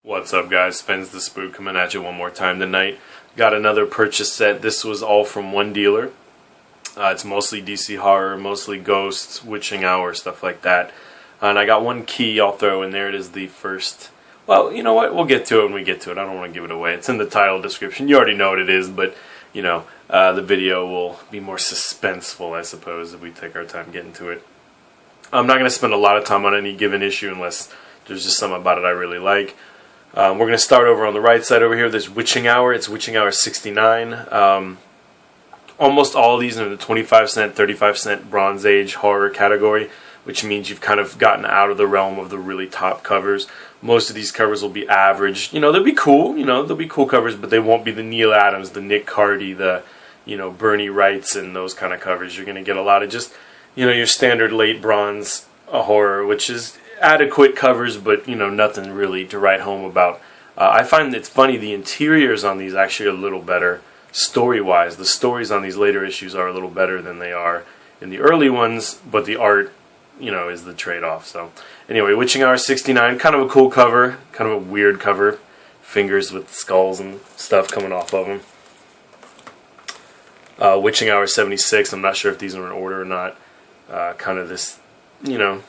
What's up, guys? Spence the Spook coming at you one more time tonight. Got another purchase set. This was all from one dealer. It's mostly DC horror, mostly ghosts, witching hour, stuff like that. And I got one key I'll throw in there. It is the first... Well, you know what? We'll get to it when we get to it. I don't want to give it away. It's in the title description. You already know what it is, but, you know, the video will be more suspenseful, I suppose, if we take our time getting to it. I'm not going to spend a lot of time on any given issue unless there's just something about it I really like. We're going to start over on the right side over here. There's Witching Hour. It's Witching Hour 69. Almost all of these are in the 25 cent, 35 cent Bronze Age horror category, which means you've kind of gotten out of the realm of the really top covers. Most of these covers will be average. You know, they'll be cool. You know, they'll be cool covers, but they won't be the Neil Adams, the Nick Cardy, the, you know, Bernie Wrights and those kind of covers. You're going to get a lot of just, you know, your standard late bronze horror, which is adequate covers, but, you know, nothing really to write home about. I find it's funny, the interiors on these actually are a little better story-wise. The stories on these later issues are a little better than they are in the early ones, but the art, you know, is the trade-off. So anyway, Witching Hour 69, kind of a cool cover, kind of a weird cover. Fingers with skulls and stuff coming off of them. Witching Hour 76, I'm not sure if these are in order or not. Kind of this, you know,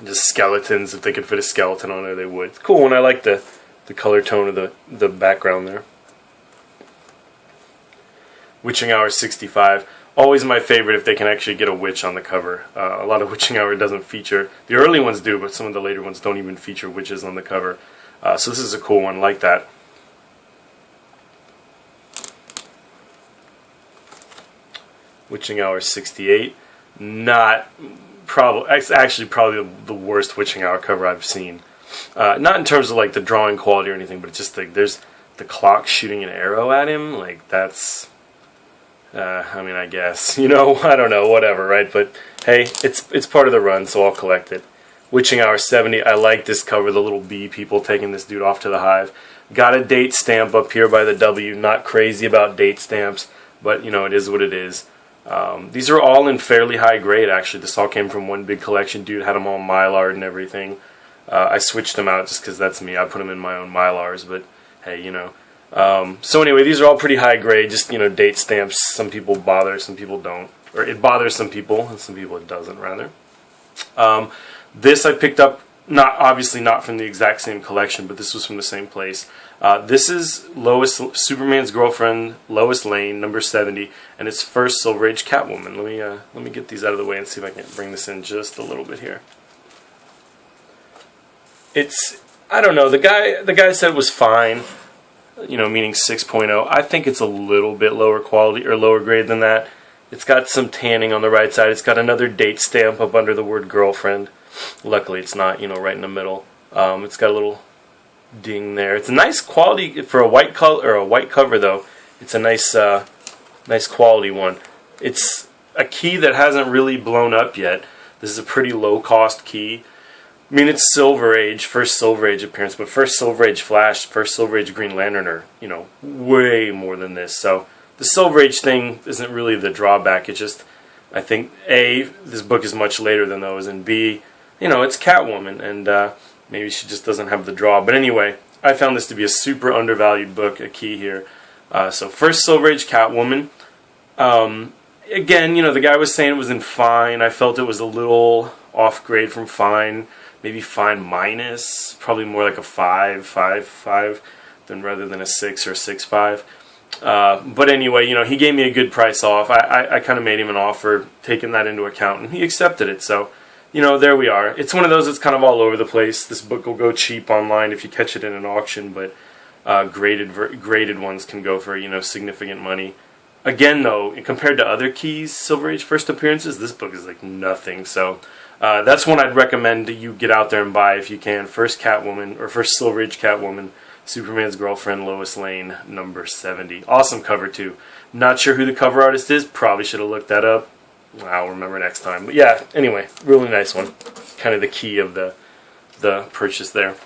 just skeletons. If they could fit a skeleton on there, they would. It's cool, and I like the color tone of the background there. Witching Hour 65. Always my favorite if they can actually get a witch on the cover. A lot of Witching Hour doesn't feature. The early ones do, but some of the later ones don't even feature witches on the cover. So this is a cool one, like that. Witching Hour 68. It's actually probably the worst Witching Hour cover I've seen. Not in terms of like the drawing quality or anything, but it's just like there's the clock shooting an arrow at him. Like that's... I mean, I guess, you know, I don't know, whatever, right? But hey, it's part of the run, so I'll collect it. Witching Hour 70, I like this cover, the little bee people taking this dude off to the hive. Got a date stamp up here by the W, not crazy about date stamps, but, you know, it is what it is. These are all in fairly high grade, actually. This all came from one big collection. Dude had them all Mylar and everything. I switched them out just because that's me. I put them in my own Mylars, but hey, you know. So anyway, these are all pretty high grade, just, you know, date stamps. Some people bother, some people don't. Or it bothers some people, and some people it doesn't, rather. This I picked up, obviously not from the exact same collection, but this was from the same place. This is Superman's girlfriend, Lois Lane, number 70, and it's first Silver Age Catwoman. Let me get these out of the way and see if I can bring this in just a little bit here. I don't know, the guy said it was fine. You know, meaning 6.0. I think it's a little bit lower quality or lower grade than that. It's got some tanning on the right side. It's got another date stamp up under the word girlfriend. Luckily, it's not, you know, right in the middle. It's got a little ding there. It's a nice quality for a white color or a white cover, though. It's a nice, nice quality one. It's a key that hasn't really blown up yet. This is a pretty low cost key. I mean, it's Silver Age, first Silver Age appearance, but first Silver Age Flash, first Silver Age Green Lantern are, you know, way more than this. So the Silver Age thing isn't really the drawback. It's just, I think, A, this book is much later than those, and B, you know, it's Catwoman, and maybe she just doesn't have the draw. But anyway, I found this to be a super undervalued book, a key here. So first Silver Age Catwoman. Again, you know, the guy was saying it was in fine. I felt it was a little off grade from fine. Maybe fine minus, probably more like a 5 than rather than a 6 or a 6.5. But anyway, you know, he gave me a good price off. I kind of made him an offer, taking that into account, and he accepted it. So, you know, there we are. It's one of those that's kind of all over the place. This book will go cheap online if you catch it in an auction, but graded ones can go for, you know, significant money. Again, though, compared to other keys, Silver Age first appearances, this book is like nothing. So that's one I'd recommend that you get out there and buy if you can. First Catwoman, or first Silver Age Catwoman, Superman's girlfriend, Lois Lane, number 70. Awesome cover, too. Not sure who the cover artist is. Probably should have looked that up. I'll remember next time. But yeah, anyway, really nice one. Kind of the key of the purchase there.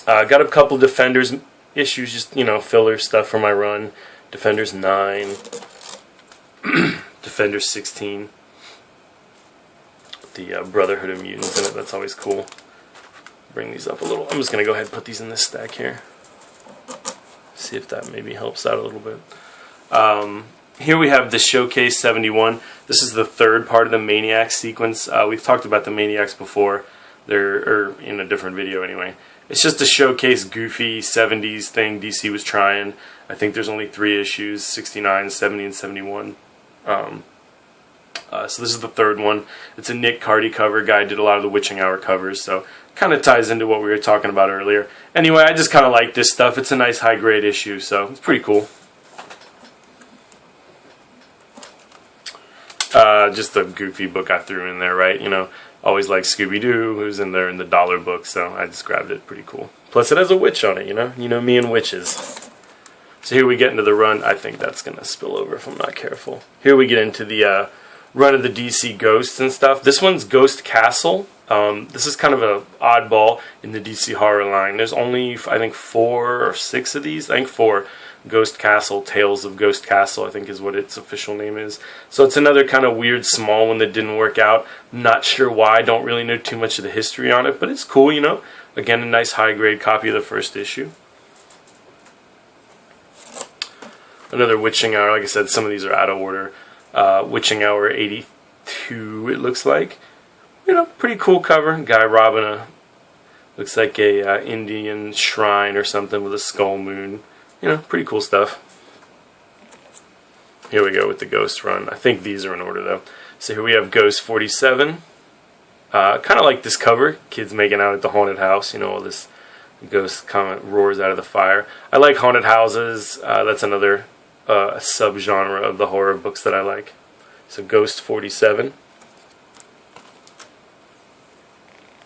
Got a couple Defenders issues, just, you know, filler stuff for my run. Defenders 9, Defenders 16. The Brotherhood of Mutants in it. That's always cool. bring these up a little. I'm just going to go ahead and put these in this stack here. See if that maybe helps out a little bit. Here we have the Showcase 71. This is the third part of the Maniacs sequence. We've talked about the Maniacs before. They're in a different video anyway. It's just a showcase goofy 70s thing DC was trying. I think there's only 3 issues, 69, 70, and 71. So this is the third one. It's a Nick Cardy cover. Guy did a lot of the Witching Hour covers, so kind of ties into what we were talking about earlier. Anyway, I just kind of like this stuff. It's a nice high-grade issue, so it's pretty cool. Just a goofy book I threw in there, right? You know, always like Scooby-Doo, who's in there in the dollar book, so I just grabbed it. Pretty cool. Plus, it has a witch on it, you know? You know me and witches. So here we get into the run. I think that's going to spill over if I'm not careful. Here we get into the run of the DC Ghosts and stuff. This one's Ghost Castle. This is kind of an oddball in the DC horror line. There's only, I think, 4 or 6 of these. I think 4. Ghost Castle, Tales of Ghost Castle, I think is what its official name is. So it's another kind of weird small one that didn't work out. Not sure why. Don't really know too much of the history on it, but it's cool, you know. Again, a nice high-grade copy of the first issue. Another Witching Hour. Like I said, some of these are out of order. Witching Hour 82, it looks like. You know, pretty cool cover. Guy robbing a, looks like a Indian shrine or something with a skull moon. You know, pretty cool stuff. Here we go with the Ghost run. I think these are in order though. So here we have Ghost 47. Kind of like this cover. Kids making out at the haunted house. You know, all this ghost comment roars out of the fire. I like haunted houses. That's another subgenre of the horror books that I like. So Ghost 47.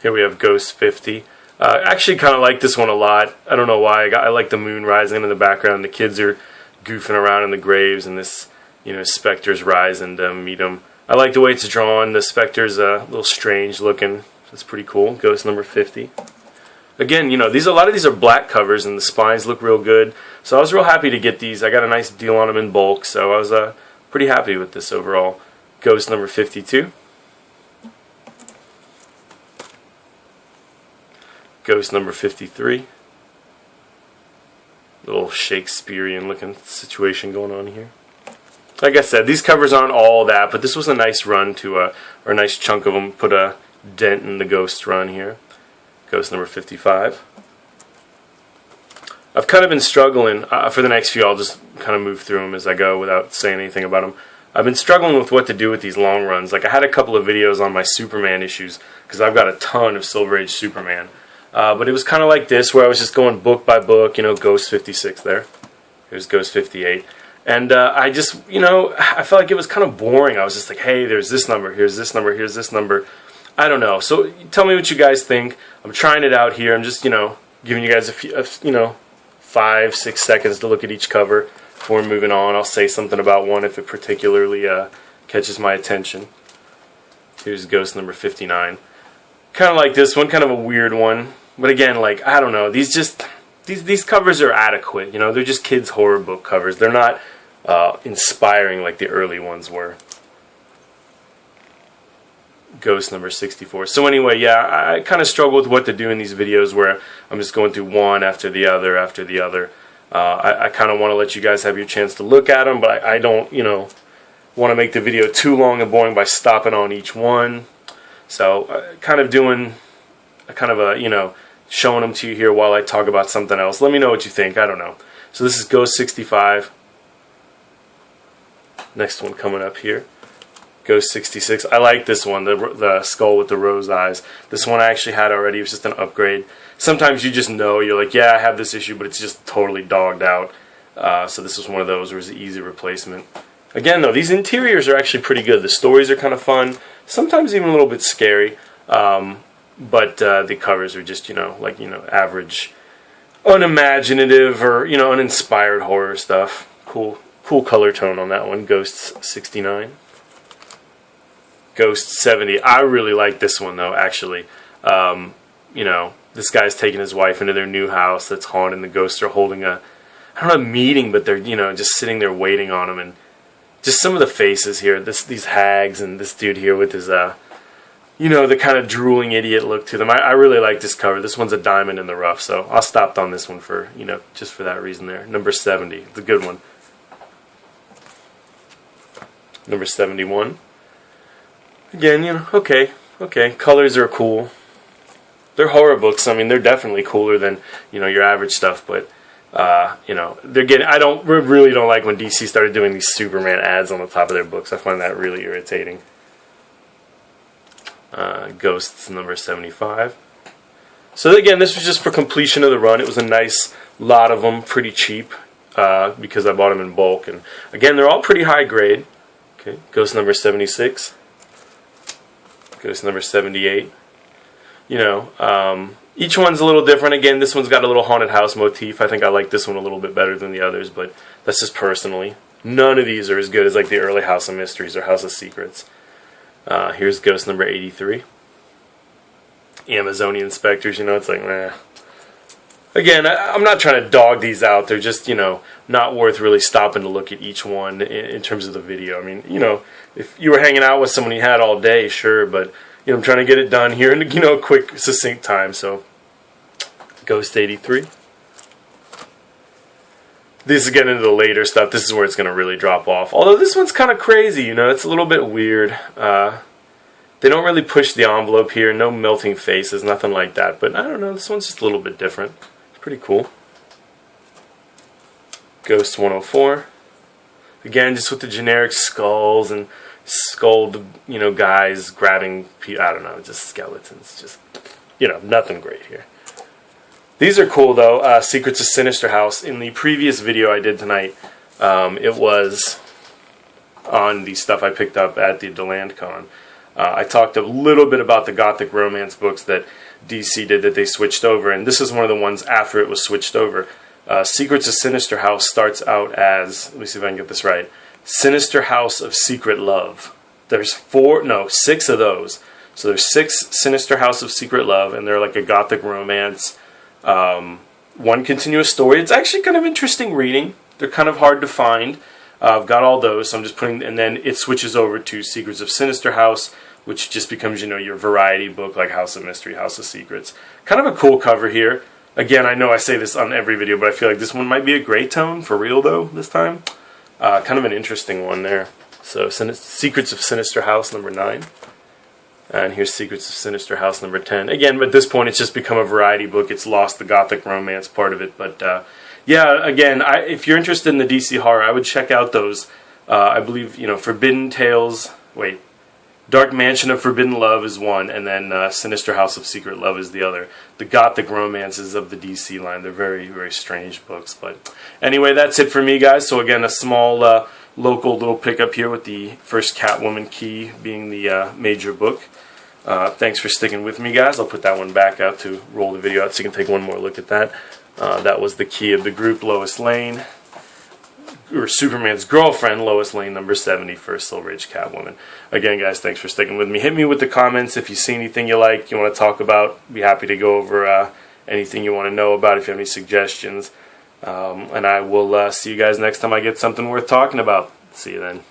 Here we have Ghost 50. Actually kind of like this one a lot. I don't know why. I like the moon rising in the background. The kids are goofing around in the graves, and this, you know, specter's rising to meet them. I like the way it's drawn. The specter's a little strange looking. That's pretty cool. Ghost number 50. Again, you know, a lot of these are black covers, and the spines look real good. So I was real happy to get these. I got a nice deal on them in bulk, so I was pretty happy with this overall. Ghost number 52. Ghost number 53. Little Shakespearean looking situation going on here. Like I said, these covers aren't all that, but this was a nice run to, or a nice chunk of them put a dent in the Ghost run here. Ghost number 55. I've kind of been struggling, for the next few I'll just kind of move through them as I go without saying anything about them. I've been struggling with what to do with these long runs. Like I had a couple of videos on my Superman issues, because I've got a ton of Silver Age Superman. But it was kind of like this, where I was just going book by book, you know, Ghost 56 there. Here's Ghost 58. And I just, you know, I felt like it was kind of boring. I was just like, hey, there's this number, here's this number, here's this number. I don't know. So tell me what you guys think. I'm trying it out here. I'm just, you know, giving you guys a few, you know, 5-6 seconds to look at each cover before moving on. I'll say something about one if it particularly catches my attention. Here's Ghost number 59. Kind of like this one, kind of a weird one. But again, like, I don't know, these covers are adequate, you know, they're just kids' horror book covers. They're not inspiring like the early ones were. Ghost number 64. So anyway, yeah, I kind of struggle with what to do in these videos where I'm just going through one after the other after the other. I kind of want to let you guys have your chance to look at them, but I don't, you know, want to make the video too long and boring by stopping on each one. So kind of doing a kind of a, you know, showing them to you here while I talk about something else. Let me know what you think. I don't know. So this is Ghost 65. Next one coming up here. Ghost 66. I like this one, the skull with the rose eyes. This one I actually had already. It was just an upgrade. Sometimes you just know, you're like, yeah, I have this issue, but it's just totally dogged out. So this was one of those where it's an easy replacement. Again, though, these interiors are actually pretty good. The stories are kind of fun. Sometimes even a little bit scary. But the covers are just, you know, like, you know, average, unimaginative or, you know, uninspired horror stuff. Cool color tone on that one. Ghosts 69. Ghost 70. I really like this one, though, actually. You know, this guy's taking his wife into their new house that's haunted, and the ghosts are holding a, I don't know, a meeting, but they're, you know, just sitting there waiting on him. And just some of the faces here, these hags and this dude here with his, you know, the kind of drooling idiot look to them. I really like this cover. This one's a diamond in the rough, so I'll stop on this one for, you know, just for that reason there. Number 70, it's a good one. Number 71. Again, you know, okay, colors are cool. They're horror books. I mean, they're definitely cooler than, you know, your average stuff, but you know, they're getting. Really don't like when DC started doing these Superman ads on the top of their books. I find that really irritating. Ghosts number 75. So again, this was just for completion of the run. It was a nice lot of them, pretty cheap, because I bought them in bulk. And again, they're all pretty high grade. Okay, Ghost number 76. Ghost number 78. You know, each one's a little different. Again, this one's got a little haunted house motif. I think I like this one a little bit better than the others, but that's just personally. None of these are as good as like the early House of Mysteries or House of Secrets. Here's Ghost number 83. Amazonian Spectres, you know, it's like, meh. Again, I'm not trying to dog these out. They're just, you know, not worth really stopping to look at each one in terms of the video. I mean, you know, if you were hanging out with someone you had all day, sure, but, you know, I'm trying to get it done here in, you know, a quick, succinct time. So, Ghost 83. This is getting into the later stuff. This is where it's going to really drop off. Although this one's kind of crazy, you know, it's a little bit weird. They don't really push the envelope here. No melting faces, nothing like that. But I don't know, this one's just a little bit different. It's pretty cool. Ghost 104. Again, just with the generic skulls and skulled, you know, guys grabbing, I don't know, just skeletons. Just, you know, nothing great here. These are cool, though. Secrets of Sinister House. In the previous video I did tonight, it was on the stuff I picked up at the Deland Con. I talked a little bit about the Gothic romance books that DC did that they switched over, and this is one of the ones after it was switched over. Secrets of Sinister House starts out as, let me see if I can get this right, Sinister House of Secret Love. There's 6 of those. So there's 6 Sinister House of Secret Love, and they're like a Gothic romance. One continuous story. It's actually kind of interesting reading. They're kind of hard to find. I've got all those, so I'm just putting, and then it switches over to Secrets of Sinister House, which just becomes, you know, your variety book like House of Mystery, House of Secrets. Kind of a cool cover here. Again, I know I say this on every video, but I feel like this one might be a gray tone for real, though, this time. Kind of an interesting one there. So, Secrets of Sinister House, number 9. And here's Secrets of Sinister House, number 10. Again, at this point, it's just become a variety book. It's lost the Gothic romance part of it. But, yeah, again, if you're interested in the DC horror, I would check out those. I believe, you know, Forbidden Tales... Wait. Dark Mansion of Forbidden Love is one, and then Sinister House of Secret Love is the other. The Gothic romances of the DC line. They're very, very strange books. But anyway, that's it for me, guys. So again, a small local little pickup here with the first Catwoman key being the major book. Thanks for sticking with me, guys. I'll put that one back out to roll the video out so you can take one more look at that. That was the key of the group, Lois Lane. Or Superman's girlfriend, Lois Lane, number 70 for Silver Age Catwoman. Again, guys, thanks for sticking with me. Hit me with the comments if you see anything you like, you want to talk about. Be happy to go over anything you want to know about if you have any suggestions. And I will see you guys next time I get something worth talking about. See you then.